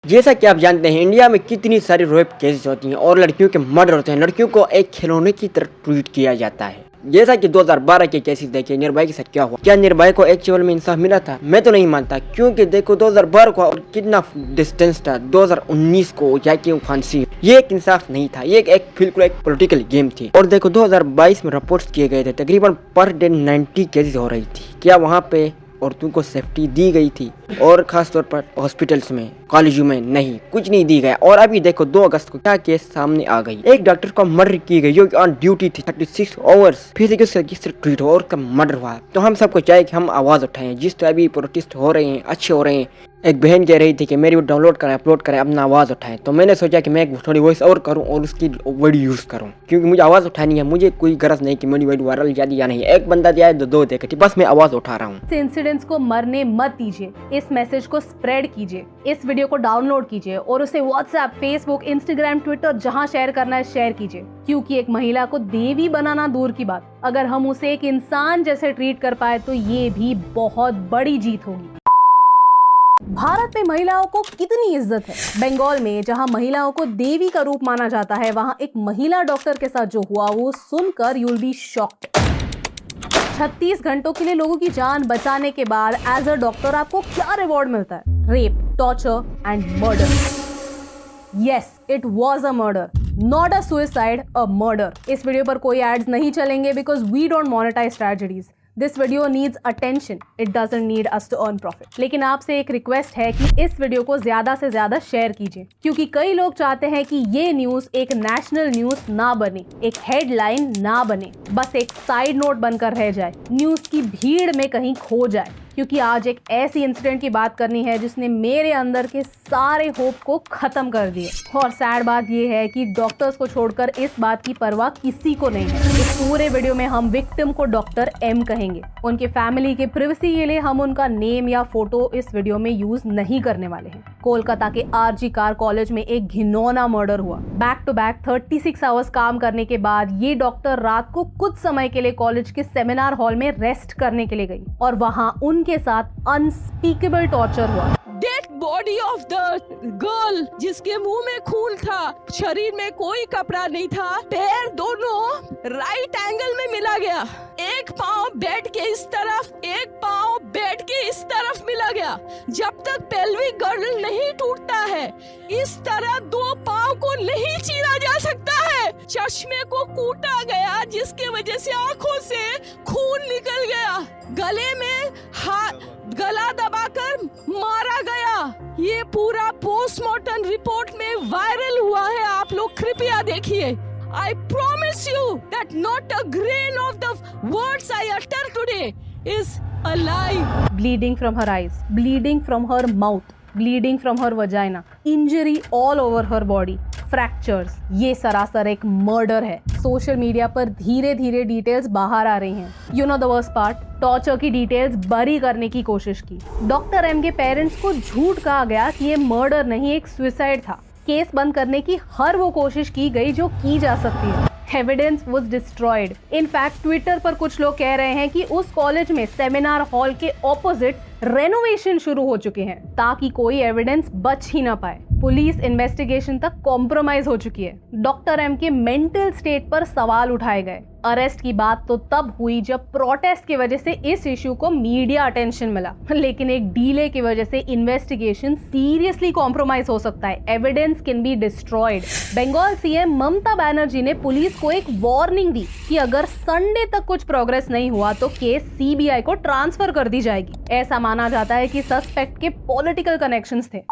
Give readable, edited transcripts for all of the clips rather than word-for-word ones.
जैसा कि आप जानते हैं इंडिया में कितनी सारी रेप केसेस होती हैं और लड़कियों के मर्डर होते हैं। लड़कियों को एक खिलौने की तरह ट्रीट किया जाता है। जैसा कि 2012 के केसेस देखे, निर्भया के साथ क्या हुआ। क्या निर्भया को एक्चुअल में इंसाफ मिला था? मैं तो नहीं मानता, क्योंकि देखो 2012 को और कितना डिस्टेंस था 2019 को जाके फांसी। ये एक इंसाफ नहीं था, ये एक बिल्कुल एक पॉलिटिकल गेम थी। और देखो 2022 में रिपोर्ट्स किए गए थे, तकरीबन पर डे 90 केसेस हो रही थी। क्या वहाँ पे औरतों को सेफ्टी दी गई थी? और खास तौर पर हॉस्पिटल्स में, कॉलेजों में नहीं, कुछ नहीं दी गया। और अभी देखो 2 अगस्त को क्या केस सामने आ गई। एक डॉक्टर को मर्डर की गई जो ऑन ड्यूटी थी 36 आवर्स, फिर से ट्रीट हो और उसका मर्डर हुआ। तो हम सबको चाहिए कि हम आवाज उठाएं। जिस तरह अभी प्रोटेस्ट हो रहे हैं अच्छे हो रहे हैं। एक बहन कह रही थी कि मेरी डाउनलोड करें, अपलोड करें, अपना आवाज़ उठाएं। तो मैंने सोचा कि मैं एक थोड़ी वॉइस और करूं और उसकी वर्ड यूज़ करूं, क्योंकि मुझे आवाज़ उठानी है। मुझे कोई गरज नहीं कि मेरी वर्ड वायरल जाती या नहीं। एक बंदा दिया है 2 देखे, बस मैं आवाज़ उठा रहा हूं। इस इंसिडेंट्स को मरने मत दीजिए, इस मैसेज को स्प्रेड कीजिए, इस वीडियो को डाउनलोड कीजिए और उसे व्हाट्सएप, फेसबुक, इंस्टाग्राम, ट्विटर जहाँ शेयर करना है शेयर कीजिए। क्योंकि एक महिला को देवी बनाना दूर की बात, अगर हम उसे एक इंसान जैसे ट्रीट कर पाए तो ये भी बहुत बड़ी जीत होगी। भारत में महिलाओं को कितनी इज्जत है। बंगाल में जहां महिलाओं को देवी का रूप माना जाता है, वहां एक महिला डॉक्टर के साथ जो हुआ वो सुनकर यू विल बी शॉक्ड। 36 घंटों के लिए लोगों की जान बचाने के बाद एज अ डॉक्टर आपको क्या रिवॉर्ड मिलता है? Rape, torture and murder. Yes, it was a murder, not a suicide, a murder. इस वीडियो पर कोई एड्स नहीं चलेंगे because we don't monetize tragedies. This video needs attention, it doesn't need us to earn profit. लेकिन आपसे एक request है कि इस वीडियो को ज्यादा से ज्यादा शेयर कीजिए, क्योंकि कई लोग चाहते हैं कि ये न्यूज एक नेशनल न्यूज ना बने, एक हेडलाइन ना बने, बस एक साइड नोट बनकर रह जाए, न्यूज की भीड़ में कहीं खो जाए। क्योंकि आज एक ऐसी इंसिडेंट की बात करनी है जिसने मेरे अंदर के सारे होप को खत्म कर दिए। और सैड बात ये है कि डॉक्टर्स को छोड़कर इस बात की परवाह किसी को नहीं है। इस पूरे वीडियो में हम विक्टिम को डॉक्टर एम कहेंगे। उनके फैमिली के प्रिवेसी के लिए हम उनका नेम या फोटो इस वीडियो में यूज नहीं करने वाले हैं। कोलकाता के आरजी कार कॉलेज में एक घिनौना मर्डर हुआ। बैक टू बैक 36 आवर्स काम करने के बाद ये डॉक्टर रात को कुछ समय के लिए कॉलेज के सेमिनार हॉल में रेस्ट करने के लिए गई और वहां के साथ अनस्पीकेबल टॉर्चर हुआ। Dead body of the girl जिसके मुंह में खून था, शरीर में कोई कपड़ा नहीं था, पैर दोनों राइट एंगल में मिला गया, एक पाँव बेड के इस तरफ, एक पाँव बेड के इस तरफ मिला गया। जब तक पेल्विक गर्डल नहीं टूटता है इस तरह 2 पाँव को नहीं चीरा जा सकता है। चश्मे को कूटा गया जिसके वजह से आंखों से खून निकल गया, गले में गला दबाकर मारा गया। ये पूरा पोस्टमार्टम रिपोर्ट में वायरल हुआ है, आप लोग कृपया देखिए। I promise you that not a grain of the words I utter today is alive. Bleeding from her eyes, bleeding from her mouth, bleeding from her vagina, injury all over her body, fractures। ये सरासर एक murder है। Social media पर धीरे धीरे details बाहर आ रही हैं। You know the worst part, torture की डिटेल्स बरी करने की कोशिश की। डॉक्टर एम के पेरेंट्स को झूठ कहा गया कि ये मर्डर नहीं एक सुसाइड था। केस बंद करने की हर वो कोशिश की गई जो की जा सकती है। Evidence was destroyed. In fact Twitter पर कुछ लोग कह रहे हैं कि उस कॉलेज में सेमिनार हॉल के ऑपोजिट रेनोवेशन शुरू हो चुके हैं ताकि कोई एविडेंस बच ही ना पाए। पुलिस इन्वेस्टिगेशन तक कॉम्प्रोमाइज हो चुकी है। डॉक्टर एम के मेंटल स्टेट पर सवाल उठाए गए। अरेस्ट की बात तो तब हुई जब प्रोटेस्ट की वजह से इस इशू को मीडिया अटेंशन मिला, लेकिन एक डीले की वजह से इन्वेस्टिगेशन सीरियसली कॉम्प्रोमाइज हो सकता है। Evidence can be destroyed. Bengal CM Mamata Banerjee ने पुलिस को एक वार्निंग दी कि अगर संडे तक कुछ प्रोग्रेस नहीं हुआ तो केस सीबीआई को ट्रांसफर कर दी जाएगी। ऐसा माना जाता है कि सस्पेक्ट के पॉलिटिकल कनेक्शंस थे।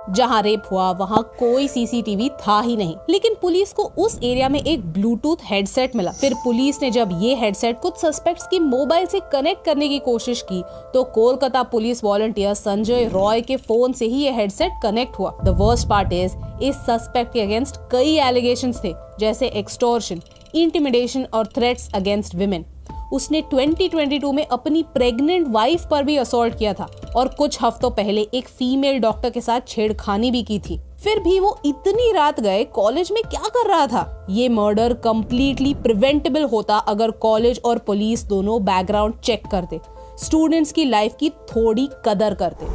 जहां रेप हुआ वहां कोई सीसीटीवी था ही नहीं, लेकिन पुलिस को उस एरिया में एक ब्लूटूथ हेडसेट मिला। फिर पुलिस ने जब ये हेडसेट कुछ सस्पेक्ट्स की मोबाइल से कनेक्ट करने की कोशिश की तो कोलकाता पुलिस वॉलंटियर संजय रॉय के फोन से ही ये हेडसेट कनेक्ट हुआ। द वर्स्ट पार्ट इज इस सस्पेक्ट के अगेंस्ट कई एलिगेशंस थे, जैसे एक्सटॉर्शन, इंटिमिडेशन और थ्रेट्स अगेंस्ट विमेन। उसने 2022 में अपनी प्रेग्नेंट वाइफ पर भी असॉल्ट किया था और कुछ हफ्तों पहले एक फीमेल डॉक्टर के साथ छेड़खानी भी की थी। फिर भी वो इतनी रात गए कॉलेज में क्या कर रहा था? ये मर्डर कंप्लीटली प्रिवेंटेबल होता अगर कॉलेज और पुलिस दोनों बैकग्राउंड चेक करते, स्टूडेंट्स की लाइफ की थोड़ी कदर करते।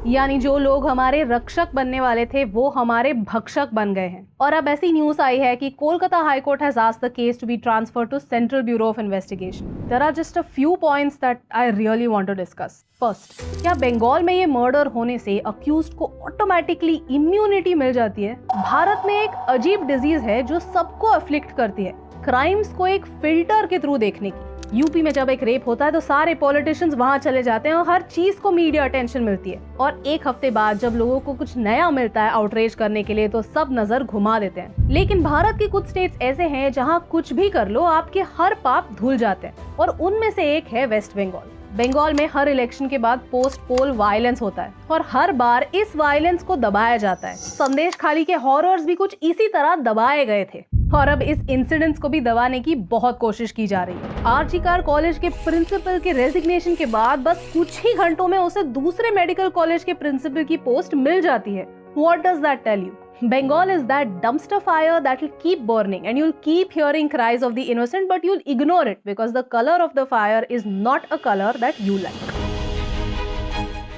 यानी जो लोग हमारे रक्षक बनने वाले थे वो हमारे भक्षक बन गए हैं। और अब ऐसी न्यूज आई है कि Kolkata high court has asked the case to be transferred to central bureau of investigation. There are just a few points that I really want to discuss. First, क्या बंगाल में ये मर्डर होने से अक्यूज्ड को ऑटोमेटिकली इम्यूनिटी मिल जाती है? भारत में एक अजीब डिजीज है जो सबको अफ्लिक्ट करती है, क्राइम्स को एक फिल्टर के थ्रू देखने की। यूपी में जब एक रेप होता है तो सारे पॉलिटिशियंस वहां चले जाते हैं और हर चीज को मीडिया अटेंशन मिलती है, और एक हफ्ते बाद जब लोगों को कुछ नया मिलता है आउटरीच करने के लिए तो सब नजर घुमा देते हैं। लेकिन भारत के कुछ स्टेट्स ऐसे हैं जहां कुछ भी कर लो आपके हर पाप धुल जाते हैं, और उनमें से एक है वेस्ट बंगाल। बंगाल में हर इलेक्शन के बाद पोस्ट पोल वायलेंस होता है और हर बार इस वायलेंस को दबाया जाता है। संदेश खाली के हॉरर्स भी कुछ इसी तरह दबाए गए थे, और अब इस इंसिडेंट्स को भी दबाने की बहुत कोशिश की जा रही है। आरजी कार कॉलेज के प्रिंसिपल के रेजिग्नेशन के बाद बस कुछ ही घंटों में उसे दूसरे मेडिकल कॉलेज के प्रिंसिपल की पोस्ट मिल जाती है। What does that tell you? Bengal is that dumpster fire that will keep burning and you'll keep hearing cries of the innocent, but you'll ignore it because the color of the fire is not a color that you like.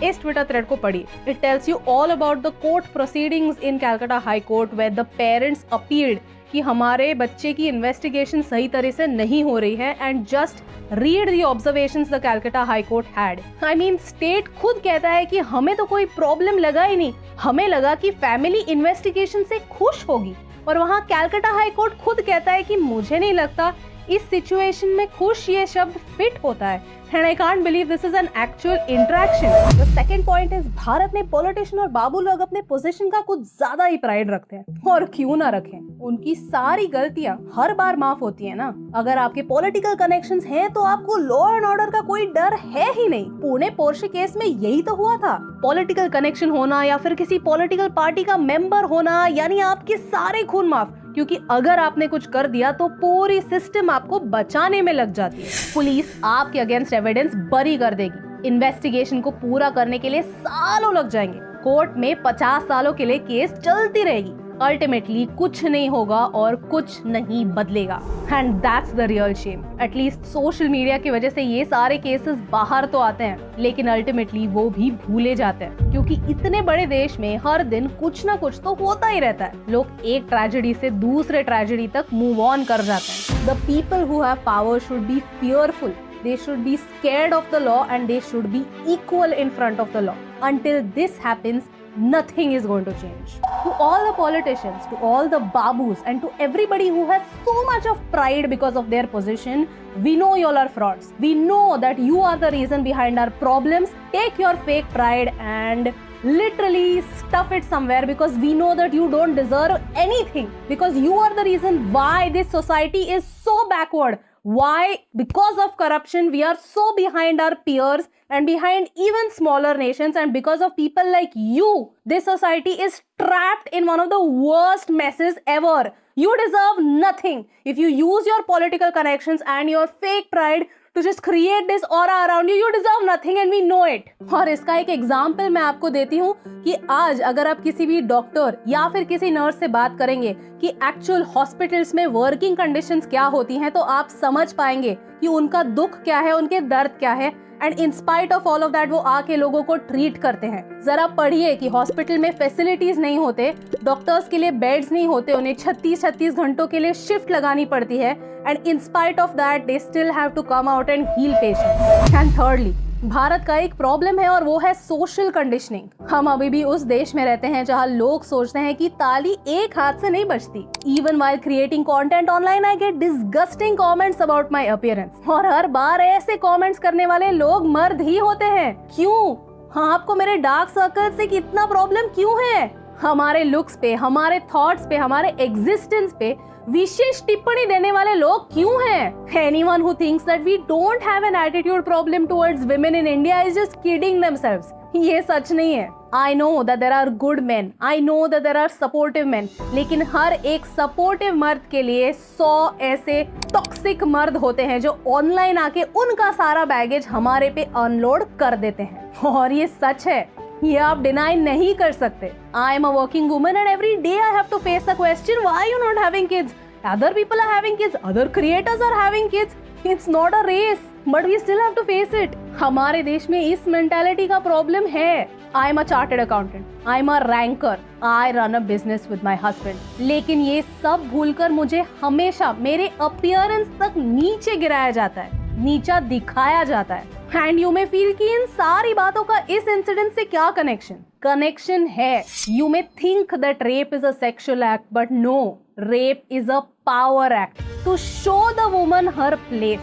इस Twitter thread को पढ़िए. It tells you all about the court proceedings in Calcutta High Court where the parents appealed कि हमारे बच्चे की investigation सही तरह से नहीं हो रही है, and just read the observations the Calcutta high court had. I mean state खुद कहता है कि हमें तो कोई प्रॉब्लम लगा ही नहीं, हमें लगा कि फैमिली इन्वेस्टिगेशन से खुश होगी, और वहाँ कैलकाटा हाई कोर्ट खुद कहता है कि मुझे नहीं लगता इस सिचुएशन में खुश ये शब्द फिट होता है. And I can't believe this is an actual interaction. The second point is Bharat में पॉलिटिशियन और बाबू लोग अपने पोजीशन का कुछ ज्यादा ही प्राइड रखते हैं, और क्यों ना रखें, उनकी सारी गलतियां हर बार माफ होती है ना. अगर आपके पॉलिटिकल कनेक्शंस हैं तो आपको लॉ एंड ऑर्डर का कोई डर है ही नहीं. पुणे पोर्शे केस में यही तो हुआ था. पॉलिटिकल कनेक्शन होना या फिर किसी पॉलिटिकल पार्टी का मेंबर होना, यानी आपके सारे खून माफ, क्योंकि अगर आपने कुछ कर दिया तो पूरी सिस्टम आपको बचाने में लग जाती है. पुलिस आपके अगेंस्ट एविडेंस बरी कर देगी. इन्वेस्टिगेशन को पूरा करने के लिए सालों लग जाएंगे. कोर्ट में 50 सालों के लिए केस चलती रहेगी. अल्टीमेटली कुछ नहीं होगा और कुछ नहीं बदलेगा. And that's the real shame. At least social media की वजह से ये सारे केसेस बाहर तो आते हैं, लेकिन अल्टीमेटली वो भी भूले जाते हैं, क्योंकि इतने बड़े देश में हर दिन कुछ ना कुछ तो होता ही रहता है. लोग एक ट्रेजेडी से दूसरे ट्रेजेडी तक मूव ऑन कर जाते हैं. The people who have power should be fearful. They should be scared of the law and they should be equal in front of the law. Until this happens, nothing is going to change. To all the politicians, to all the babus, and to everybody who has so much of pride because of their position, we know you all are frauds. We know that you are the reason behind our problems. Take your fake pride and literally stuff it somewhere, because we know that you don't deserve anything, because you are the reason why this society is so backward. Why? Because of corruption, we are so behind our peers and behind even smaller nations, and because of people like you, this society is trapped in one of the worst messes ever. You deserve nothing. If you use your political connections and your fake pride to just create this aura around you, you deserve nothing and we know it. और इसका एक example मैं आपको देती हूँ कि आज अगर आप किसी भी डॉक्टर या फिर किसी नर्स से बात करेंगे कि एक्चुअल हॉस्पिटल्स में वर्किंग कंडीशंस क्या होती हैं, तो आप समझ पाएंगे कि उनका दुख क्या है, उनके दर्द क्या है. And in spite of all of that वो आके लोगों को ट्रीट करते हैं. जरा पढ़िए कि हॉस्पिटल में फैसिलिटीज नहीं होते, डॉक्टर्स के लिए बेड्स नहीं होते, उन्हें 36 घंटों के लिए शिफ्ट लगानी पड़ती है, and in spite of that they still have to come out and heal patients. And thirdly, Bharat का एक प्रॉब्लम है और वो है सोशल कंडीशनिंग. हम अभी भी उस देश में रहते हैं जहां लोग सोचते हैं कि ताली एक हाथ से नहीं बजती. Even while creating content online I get disgusting comments about my appearance, और हर बार ऐसे कमेंट्स करने वाले लोग मर्द ही होते हैं. क्यों? हाँ, आपको मेरे डार्क सर्कल से कितना प्रॉब्लम क्यों है? हमारे लुक्स पे, हमारे थॉट्स पे, हमारे एग्जिस्टेंस पे विशेष टिप्पणी देने वाले लोग क्यों हैं? Anyone who thinks that we don't have an attitude problem towards women in India is just kidding themselves. ये सच नहीं है. I know that there are good men. I know that there are supportive men. लेकिन हर एक supportive मर्द के लिए 100 ऐसे toxic मर्द होते हैं जो ऑनलाइन आके उनका सारा बैगेज हमारे पे अनलोड कर देते हैं. और ये सच है, ये आप डिनाई नहीं कर सकते. I am a working woman and every day I have to face the question, why are you not having kids? Other people are having kids, other creators are having kids. It's not a race. But we still have to face it. हमारे देश में इस mentality का problem है। I am a chartered accountant, I am a ranker, I run a business with my husband. लेकिन ये सब भूलकर मुझे हमेशा मेरे अपीयरेंस तक नीचे गिराया जाता है, नीचा दिखाया जाता है। एंड यू मे फील कि इन सारी बातों का इस इंसिडेंट से क्या कनेक्शन है। You may think that rape is a sexual act, but no, rape is a power act to show the woman her place.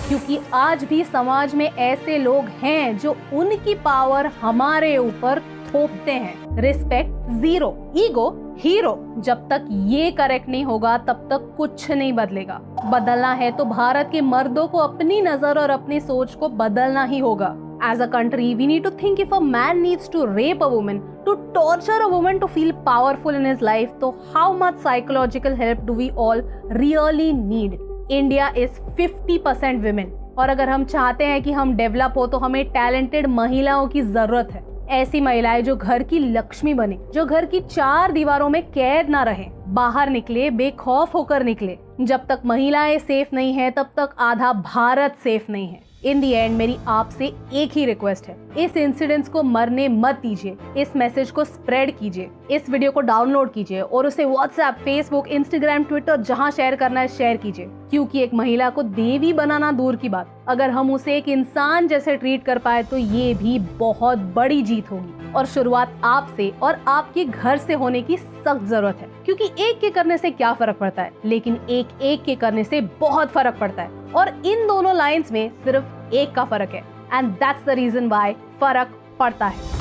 क्योंकि आज भी समाज में ऐसे लोग हैं जो उनकी पावर हमारे ऊपर थोपते हैं। Respect zero, ego hero. जब तक ये करेक्ट नहीं होगा तब तक कुछ नहीं बदलेगा। बदलना है तो भारत के मर्दों को अपनी नजर और अपनी सोच को बदलना ही होगा। As a country, we need to think if a man needs to rape a woman, to torture a woman to feel powerful in his life, तो how much psychological help do we all really need? India is 50% women, और अगर हम चाहते हैं कि हम develop हो तो हमें टैलेंटेड महिलाओं की जरूरत है। ऐसी महिलाएं जो घर की लक्ष्मी बने, जो घर की चार दीवारों में कैद ना रहे, बाहर निकले, बेखौफ होकर निकले। जब तक महिलाएं सेफ नहीं है तब तक आधा भारत सेफ नहीं है। इन दी एंड मेरी आपसे एक ही रिक्वेस्ट है, इस इंसिडेंट्स को मरने मत दीजिए। इस मैसेज को स्प्रेड कीजिए, इस वीडियो को डाउनलोड कीजिए और उसे व्हाट्सएप, फेसबुक, इंस्टाग्राम, ट्विटर जहां शेयर करना है शेयर कीजिए। क्योंकि एक महिला को देवी बनाना दूर की बात, अगर हम उसे एक इंसान जैसे ट्रीट कर पाए तो ये भी बहुत बड़ी जीत होगी। और शुरुआत आपसे और आपके घर से होने की सख्त जरूरत है। क्योंकि एक के करने से क्या फर्क पड़ता है, लेकिन एक के करने से बहुत फर्क पड़ता है। और इन दोनों लाइंस में सिर्फ एक का फर्क है, and that's the reason why फर्क पड़ता है।